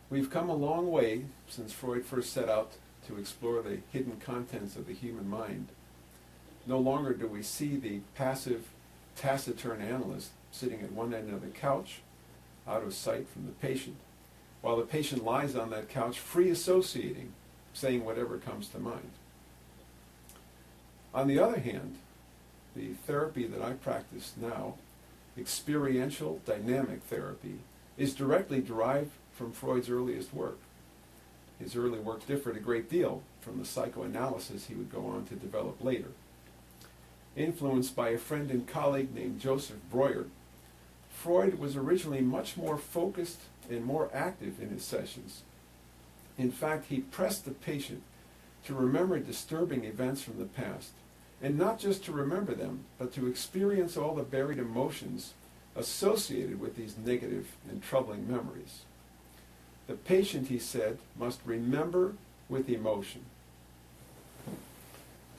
We've come a long way since Freud first set out to explore the hidden contents of the human mind. No longer do we see the passive, taciturn analyst sitting at one end of the couch, out of sight from the patient, while the patient lies on that couch free associating, saying whatever comes to mind. On the other hand, the therapy that I practice now, experiential dynamic therapy, is directly derived from Freud's earliest work. His early work differed a great deal from the psychoanalysis he would go on to develop later. Influenced by a friend and colleague named Joseph Breuer, Freud was originally much more focused and more active in his sessions. In fact, he pressed the patient to remember disturbing events from the past, and not just to remember them, but to experience all the buried emotions associated with these negative and troubling memories. The patient, he said, must remember with emotion.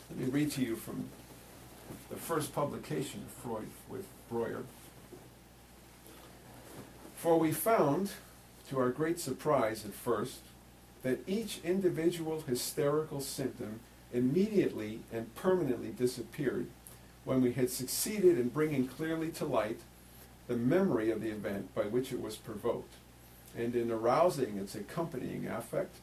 Let me read to you from the first publication of Freud with Breuer. For we found, to our great surprise at first, that each individual hysterical symptom immediately and permanently disappeared when we had succeeded in bringing clearly to light the memory of the event by which it was provoked, and in arousing its accompanying affect,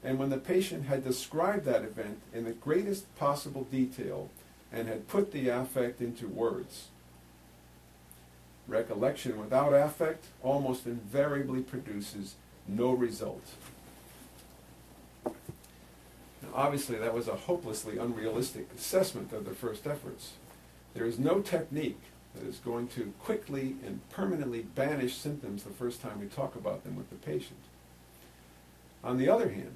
and when the patient had described that event in the greatest possible detail and had put the affect into words. Recollection without affect almost invariably produces no result. Now, obviously, that was a hopelessly unrealistic assessment of the first efforts. There is no technique that is going to quickly and permanently banish symptoms the first time we talk about them with the patient. On the other hand,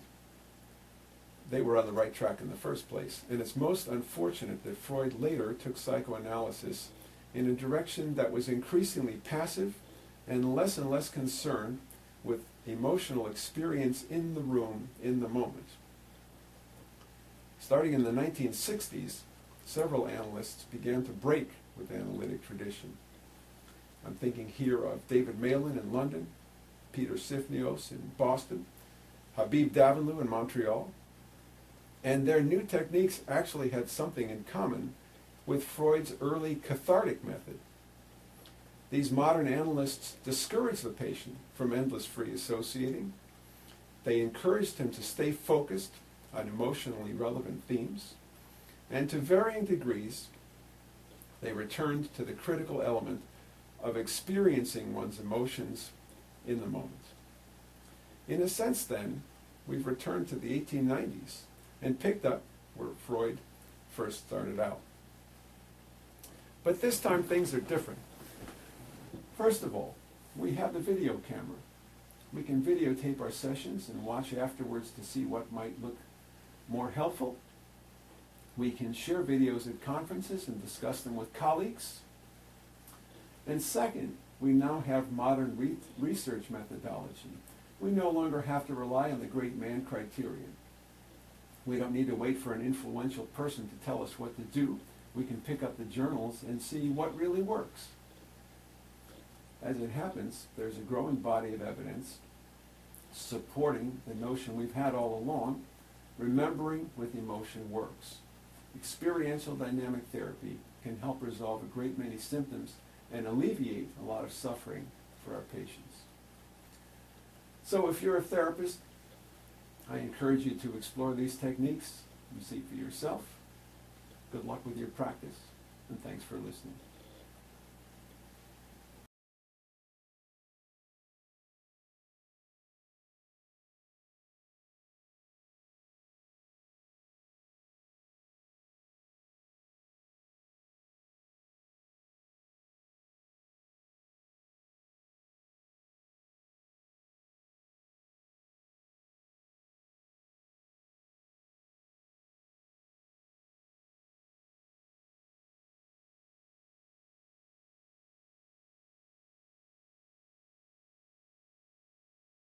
they were on the right track in the first place, and it's most unfortunate that Freud later took psychoanalysis in a direction that was increasingly passive and less concerned with emotional experience in the room, in the moment. Starting in the 1960s, several analysts began to break with the analytic tradition. I'm thinking here of David Malan in London, Peter Sifnios in Boston, Habib Davanloo in Montreal, and their new techniques actually had something in common with Freud's early cathartic method. These modern analysts discouraged the patient from endless free associating. They encouraged him to stay focused on emotionally relevant themes, and to varying degrees, they returned to the critical element of experiencing one's emotions in the moment. In a sense, then, we've returned to the 1890s and picked up where Freud first started out. But this time things are different. First of all, we have the video camera. We can videotape our sessions and watch afterwards to see what might look more helpful. We can share videos at conferences and discuss them with colleagues. And second, we now have modern research methodology. We no longer have to rely on the great man criterion. We don't need to wait for an influential person to tell us what to do. We can pick up the journals and see what really works. As it happens, there's a growing body of evidence supporting the notion we've had all along: remembering with emotion works. Experiential dynamic therapy can help resolve a great many symptoms and alleviate a lot of suffering for our patients. So if you're a therapist, I encourage you to explore these techniques and see for yourself. Good luck with your practice, and thanks for listening.